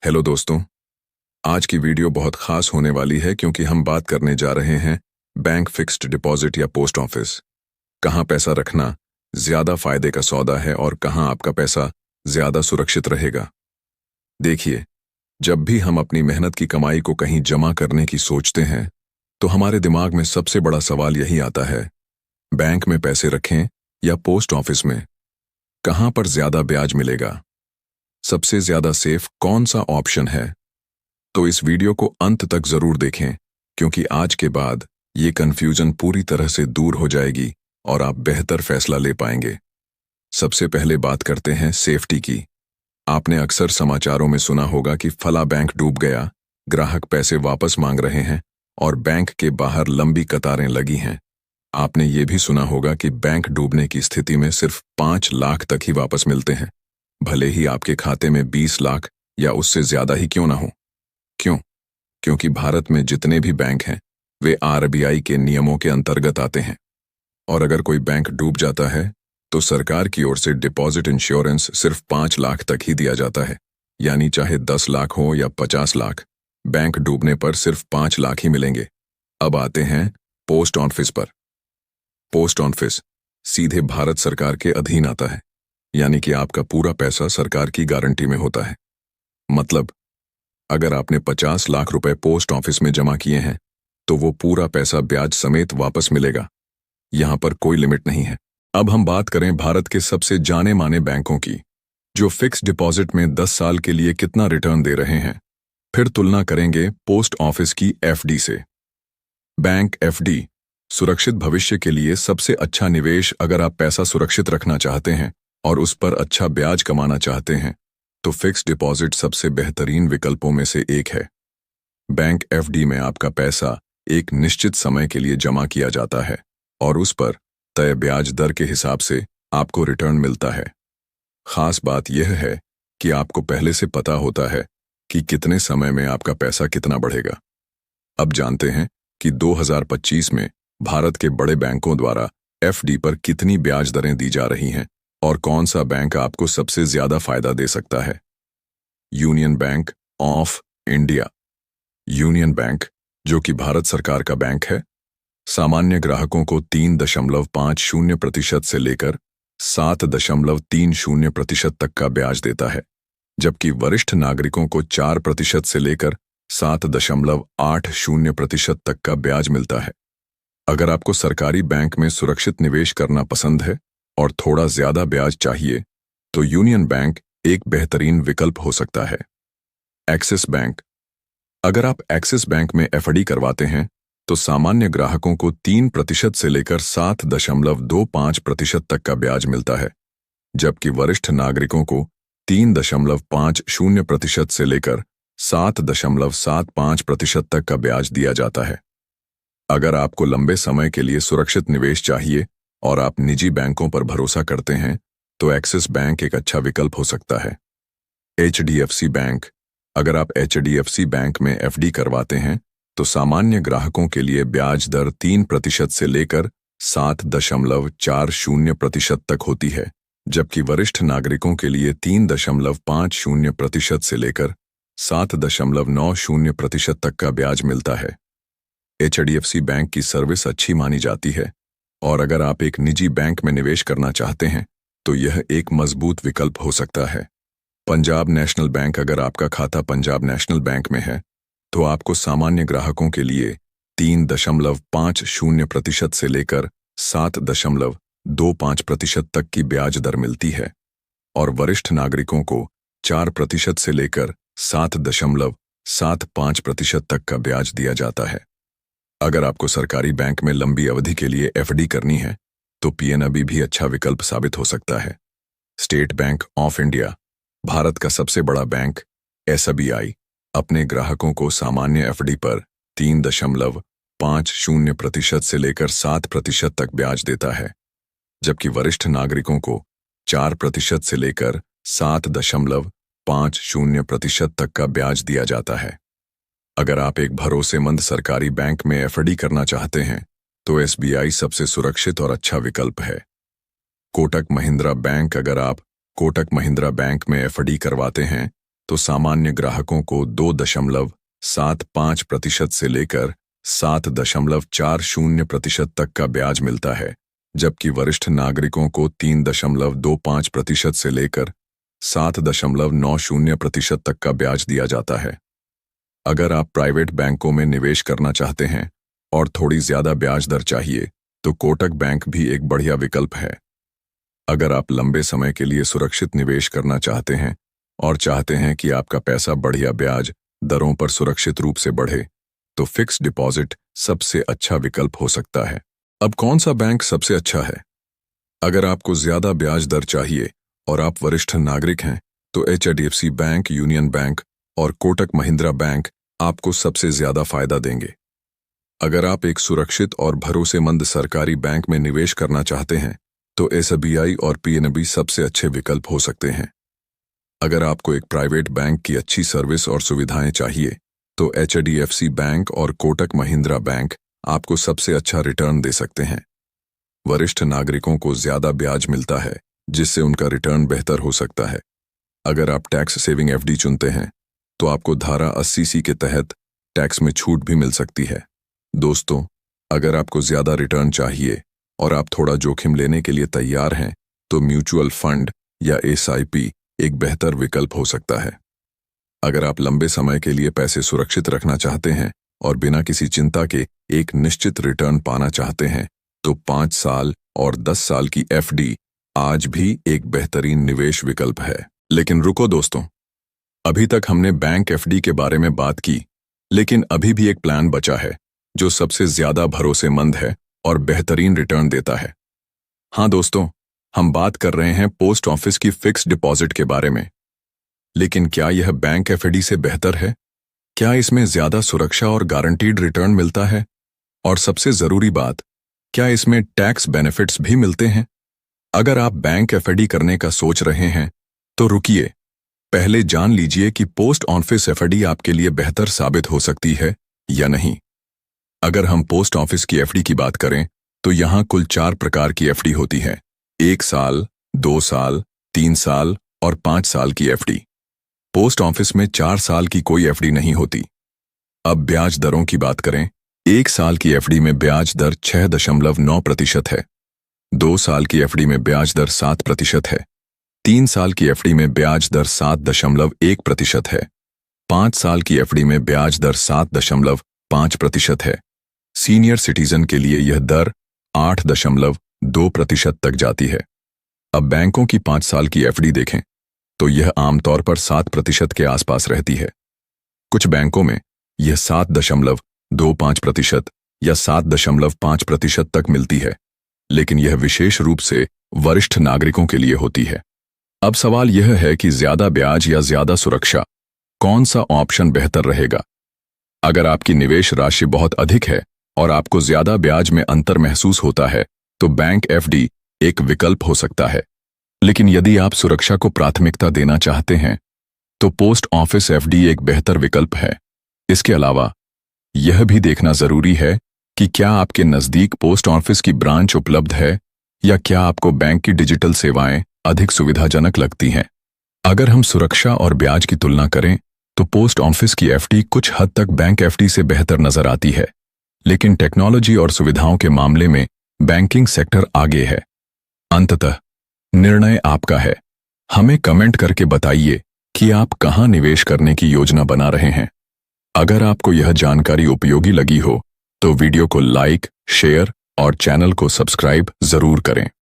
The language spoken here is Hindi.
हेलो दोस्तों। आज की वीडियो बहुत खास होने वाली है क्योंकि हम बात करने जा रहे हैं बैंक फिक्स्ड डिपॉजिट या पोस्ट ऑफिस। कहाँ पैसा रखना ज्यादा फायदे का सौदा है और कहाँ आपका पैसा ज्यादा सुरक्षित रहेगा। देखिए, जब भी हम अपनी मेहनत की कमाई को कहीं जमा करने की सोचते हैं तो हमारे दिमाग में सबसे बड़ा सवाल यही आता है, बैंक में पैसे रखें या पोस्ट ऑफिस में, कहाँ पर ज्यादा ब्याज मिलेगा, सबसे ज्यादा सेफ कौन सा ऑप्शन है। तो इस वीडियो को अंत तक जरूर देखें क्योंकि आज के बाद ये कंफ्यूजन पूरी तरह से दूर हो जाएगी और आप बेहतर फैसला ले पाएंगे। सबसे पहले बात करते हैं सेफ्टी की। आपने अक्सर समाचारों में सुना होगा कि फला बैंक डूब गया, ग्राहक पैसे वापस मांग रहे हैं और बैंक के बाहर लंबी कतारें लगी हैं। आपने ये भी सुना होगा कि बैंक डूबने की स्थिति में सिर्फ 5 लाख तक ही वापस मिलते हैं, भले ही आपके खाते में 20 लाख या उससे ज्यादा ही क्यों ना हो। क्यों? क्योंकि भारत में जितने भी बैंक हैं वे आरबीआई के नियमों के अंतर्गत आते हैं और अगर कोई बैंक डूब जाता है तो सरकार की ओर से डिपॉजिट इंश्योरेंस सिर्फ 5 लाख तक ही दिया जाता है, यानी चाहे 10 लाख हो या 50 लाख, बैंक डूबने पर सिर्फ 5 लाख ही मिलेंगे। अब आते हैं पोस्ट ऑफिस पर। पोस्ट ऑफिस सीधे भारत सरकार के अधीन आता है, यानी कि आपका पूरा पैसा सरकार की गारंटी में होता है। मतलब अगर आपने 50 लाख रुपए पोस्ट ऑफिस में जमा किए हैं तो वो पूरा पैसा ब्याज समेत वापस मिलेगा। यहां पर कोई लिमिट नहीं है। अब हम बात करें भारत के सबसे जाने माने बैंकों की, जो फिक्स डिपॉजिट में 10 साल के लिए कितना रिटर्न दे रहे हैं। फिर तुलना करेंगे पोस्ट ऑफिस की एफडी से। बैंक एफडी सुरक्षित भविष्य के लिए सबसे अच्छा निवेश। अगर आप पैसा सुरक्षित रखना चाहते हैं और उस पर अच्छा ब्याज कमाना चाहते हैं तो फिक्स डिपॉजिट सबसे बेहतरीन विकल्पों में से एक है। बैंक एफडी में आपका पैसा एक निश्चित समय के लिए जमा किया जाता है और उस पर तय ब्याज दर के हिसाब से आपको रिटर्न मिलता है। खास बात यह है कि आपको पहले से पता होता है कि कितने समय में आपका पैसा कितना बढ़ेगा। अब जानते हैं कि 2025 में भारत के बड़े बैंकों द्वारा एफडी पर कितनी ब्याज दरें दी जा रही हैं और कौन सा बैंक आपको सबसे ज्यादा फायदा दे सकता है। Union bank of India. Union bank, जो कि भारत सरकार का बैंक है, सामान्य ग्राहकों को 3.50% से लेकर 7.30% तक का ब्याज देता है, जबकि वरिष्ठ नागरिकों को 4% से लेकर 7.80% तक का ब्याज मिलता है। अगर आपको सरकारी बैंक में सुरक्षित निवेश करना पसंद है और थोड़ा ज्यादा ब्याज चाहिए तो यूनियन बैंक एक बेहतरीन विकल्प हो सकता है। Axis bank. अगर आप एक्सिस बैंक में एफडी करवाते हैं तो सामान्य ग्राहकों को 3% से लेकर 7.25% तक का ब्याज मिलता है, जबकि वरिष्ठ नागरिकों को 3.50% से लेकर 7.75% तक का ब्याज दिया जाता है। अगर आपको लंबे समय के लिए सुरक्षित निवेश चाहिए और आप निजी बैंकों पर भरोसा करते हैं तो एक्सिस बैंक एक अच्छा विकल्प हो सकता है। HDFC bank. अगर आप एचडीएफसी बैंक में एफडी करवाते हैं तो सामान्य ग्राहकों के लिए ब्याज दर 3% से लेकर 7.40% तक होती है, जबकि वरिष्ठ नागरिकों के लिए 3.50% से लेकर 7.90% तक का ब्याज मिलता है। एचडीएफसी बैंक की सर्विस अच्छी मानी जाती है और अगर आप एक निजी बैंक में निवेश करना चाहते हैं तो यह एक मजबूत विकल्प हो सकता है। Punjab national bank. अगर आपका खाता पंजाब नेशनल बैंक में है तो आपको सामान्य ग्राहकों के लिए 3.50% से लेकर 7.25% तक की ब्याज दर मिलती है और वरिष्ठ नागरिकों को 4% से लेकर 7.75% तक का ब्याज दिया जाता है। अगर आपको सरकारी बैंक में लंबी अवधि के लिए एफडी करनी है तो पीएनबी भी अच्छा विकल्प साबित हो सकता है। State bank of India. Bharat का सबसे बड़ा बैंक एसबीआई अपने ग्राहकों को सामान्य एफडी पर 3.50% से लेकर 7% तक ब्याज देता है, जबकि वरिष्ठ नागरिकों को 4% से लेकर 7.50% तक का ब्याज दिया जाता है। अगर आप एक भरोसेमंद सरकारी बैंक में एफडी करना चाहते हैं तो एसबीआई सबसे सुरक्षित और अच्छा विकल्प है। कोटक महिंद्रा बैंक। अगर आप कोटक महिंद्रा बैंक में एफडी करवाते हैं तो सामान्य ग्राहकों को 2.75% से लेकर 7.40% तक का ब्याज मिलता है, जबकि वरिष्ठ नागरिकों को 3.25% से लेकर 7.90% तक का ब्याज दिया जाता है। अगर आप प्राइवेट बैंकों में निवेश करना चाहते हैं और थोड़ी ज्यादा ब्याज दर चाहिए, तो कोटक बैंक भी एक बढ़िया विकल्प है। अगर आप लंबे समय के लिए सुरक्षित निवेश करना चाहते हैं और चाहते हैं कि आपका पैसा बढ़िया ब्याज दरों पर सुरक्षित रूप से बढ़े, तो फिक्स्ड डिपॉजिट सबसे अच्छा विकल्प हो सकता है। अब कौन सा बैंक सबसे अच्छा है? अगर आपको ज्यादा ब्याज दर चाहिए और आप वरिष्ठ नागरिक हैं, तो HDFC बैंक, यूनियन बैंक और कोटक महिंद्रा बैंक आपको सबसे ज्यादा फायदा देंगे। अगर आप एक सुरक्षित और भरोसेमंद सरकारी बैंक में निवेश करना चाहते हैं, तो SBI और PNB सबसे अच्छे विकल्प हो सकते हैं। अगर आपको एक प्राइवेट बैंक की अच्छी सर्विस और सुविधाएं चाहिए, तो HDFC बैंक और कोटक महिंद्रा बैंक आपको सबसे अच्छा रिटर्न दे सकते हैं। वरिष्ठ नागरिकों को ज्यादा ब्याज मिलता है, जिससे उनका रिटर्न बेहतर हो सकता है। अगर आप टैक्स सेविंग FD चुनते हैं, तो आपको धारा 80C के तहत टैक्स में छूट भी मिल सकती है। दोस्तों, अगर आपको ज्यादा रिटर्न चाहिए और आप थोड़ा जोखिम लेने के लिए तैयार हैं, तो म्यूचुअल फंड या SIP एक बेहतर विकल्प हो सकता है। अगर आप लंबे समय के लिए पैसे सुरक्षित रखना चाहते हैं और बिना किसी चिंता के एक निश्चित रिटर्न पाना चाहते हैं, तो 5 साल और 10 साल की FD आज भी एक बेहतरीन निवेश विकल्प है। लेकिन रुको दोस्तों, अभी तक हमने बैंक FD के बारे में बात की, लेकिन अभी भी एक प्लान बचा है जो सबसे ज्यादा भरोसेमंद है और बेहतरीन रिटर्न देता है। हाँ दोस्तों, हम बात कर रहे हैं पोस्ट ऑफिस की फिक्स्ड डिपॉजिट के बारे में। लेकिन क्या यह बैंक FD से बेहतर है? क्या इसमें ज्यादा सुरक्षा और गारंटीड रिटर्न मिलता है? और सबसे जरूरी बात, क्या इसमें टैक्स बेनिफिट्स भी मिलते हैं? अगर आप बैंक FD करने का सोच रहे हैं, तो रुकिए, पहले जान लीजिए कि पोस्ट ऑफिस FD आपके लिए बेहतर साबित हो सकती है या नहीं। अगर हम पोस्ट ऑफिस की FD की बात करें, तो यहां कुल 4 प्रकार की FD होती है: 1 साल, 2 साल, 3 साल और 5 साल की FD। पोस्ट ऑफिस में 4 साल की कोई FD नहीं होती। अब ब्याज दरों की बात करें, 1 साल की FD में ब्याज दर 6.9% है, 2 साल की FD में ब्याज दर 7% है, 3 साल की FD में ब्याज दर 7.1% है, 5 साल की FD में ब्याज दर 7.5% है। सीनियर सिटीजन के लिए यह दर 8.2% तक जाती है। अब बैंकों की 5 साल की FD देखें, तो यह आमतौर पर 7% के आसपास रहती है। कुछ बैंकों में यह 7.25% या 7.5% तक मिलती है, लेकिन यह विशेष रूप से वरिष्ठ नागरिकों के लिए होती है। अब सवाल यह है कि ज्यादा ब्याज या ज्यादा सुरक्षा, कौन सा ऑप्शन बेहतर रहेगा? अगर आपकी निवेश राशि बहुत अधिक है और आपको ज्यादा ब्याज में अंतर महसूस होता है, तो बैंक FD एक विकल्प हो सकता है। लेकिन यदि आप सुरक्षा को प्राथमिकता देना चाहते हैं, तो पोस्ट ऑफिस FD एक बेहतर विकल्प है। इसके अलावा यह भी देखना जरूरी है कि क्या आपके नजदीक पोस्ट ऑफिस की ब्रांच उपलब्ध है या क्या आपको बैंक की डिजिटल सेवाएं अधिक सुविधाजनक लगती हैं। अगर हम सुरक्षा और ब्याज की तुलना करें, तो पोस्ट ऑफिस की FD कुछ हद तक बैंक FD से बेहतर नजर आती है, लेकिन टेक्नोलॉजी और सुविधाओं के मामले में बैंकिंग सेक्टर आगे है। अंततः निर्णय आपका है। हमें कमेंट करके बताइए कि आप कहां निवेश करने की योजना बना रहे हैं। अगर आपको यह जानकारी उपयोगी लगी हो, तो वीडियो को लाइक, शेयर और चैनल को सब्सक्राइब जरूर करें।